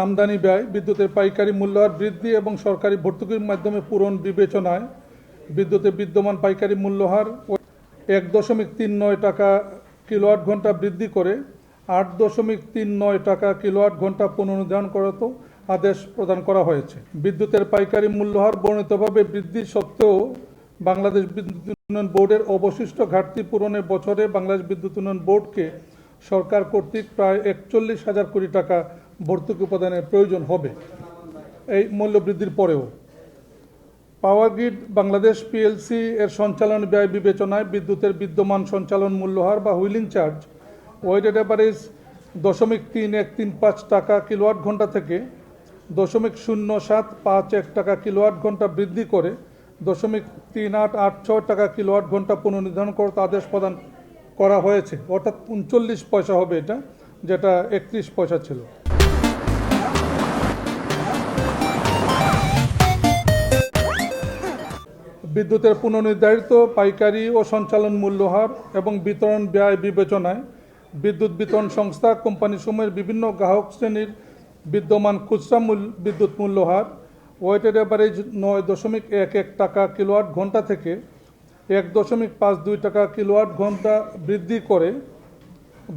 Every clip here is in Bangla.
আমদানি ব্যয়, বিদ্যুতের পাইকারি মূল্যহার বৃদ্ধি এবং সরকারি ভর্তুকির মাধ্যমে পূরণ বিবেচনায় বিদ্যুতের বিদ্যমান পাইকারি মূল্যহার 1.39 টাকা কিলোওয়াট ঘন্টা বৃদ্ধি করে 8.39 টাকা কিলোওয়াট ঘন্টা পুনর্নির্ধারণ করত আদেশ প্রদান করা হয়েছে। বিদ্যুতের পাইকারি মূল্যহার বর্ণিতভাবে বৃদ্ধি সত্ত্বেও বাংলাদেশ বিদ্যুৎ উন্নয়ন বোর্ডের অবশিষ্ট ঘাটতি পূরণে বছরে বাংলাদেশ বিদ্যুৎ উন্নয়ন বোর্ডকে সরকার কর্তৃক প্রায় 41,000 কোটি টাকা ভর্তুকি প্রদানের প্রয়োজন হবে এই মূল্য বৃদ্ধির পরেও। পাওয়ার গ্রিড বাংলাদেশ পিএলসি এর সঞ্চালন ব্যয় বিবেচনায় বিদ্যুতের বিদ্যমান সঞ্চালন মূল্যহার বা হুইলিং চার্জ ওয়েটেড অ্যাভারেজ 0.3135 টাকা কিলোওয়াট ঘন্টা থেকে 0.0751 টাকা কিলোওয়াট ঘন্টা বৃদ্ধি করে 0.3886 টাকা কিলোওয়াট ঘন্টা পুনর্নির্ধারণ করতে আদেশ প্রদান করা হয়েছে। অর্থাৎ 39 পয়সা হবে এটা, যেটা 31 পয়সা ছিল। বিদ্যুতের পুনর্নির্ধারিত পাইকারি ও সঞ্চালন মূল্যহার এবং বিতরণ ব্যয় বিবেচনায় বিদ্যুৎ বিতরণ সংস্থা কোম্পানিসমূহের বিভিন্ন গ্রাহক শ্রেণীর বিদ্যমান খুচরা বিদ্যুৎ মূল্যহার ওয়েটেড অ্যাভারেজ 9.11 টাকা কিলোওয়াট ঘন্টা থেকে 1.52 টাকা কিলোওয়াট ঘন্টা বৃদ্ধি করে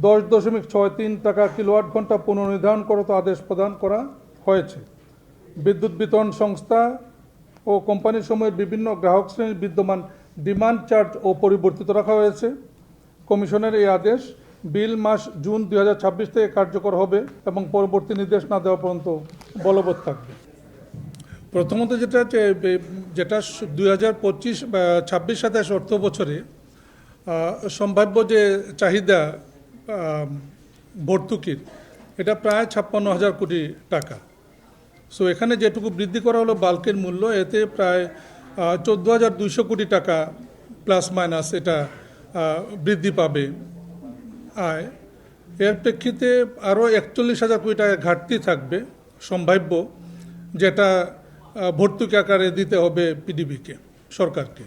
10.63 টাকা কিলোওয়াট ঘন্টা পুনর্নির্ধারণ করতে আদেশ প্রদান করা হয়েছে। বিদ্যুৎ বিতরণ সংস্থা ও কোম্পানিসমূহের বিভিন্ন গ্রাহক শ্রেণীর বিদ্যমান ডিমান্ড চার্জ ও পরিবর্তিত রাখা হয়েছে। কমিশনের এই আদেশ বিল মাস জুন 2026 থেকে কার্যকর হবে এবং পরবর্তী নির্দেশ না দেওয়া পর্যন্ত বলবৎ থাকবে। প্রথমত যেটা 2025-26 অর্থ বছরে সম্ভাব্য যে চাহিদা ভর্তুকির, এটা প্রায় 56,000 কোটি টাকা। সো এখানে যেটুকু বৃদ্ধি করা হলো বাল্কের মূল্য, এতে প্রায় 14,200 কোটি টাকা প্লাস মাইনাস এটা বৃদ্ধি পাবে আয়। এর প্রেক্ষিতে আরও 41,000 কোটি টাকা ঘাটতি থাকবে সম্ভাব্য, যেটা ভর্তুকি আকারে দিতে হবে পিডিবিকে, সরকারকে।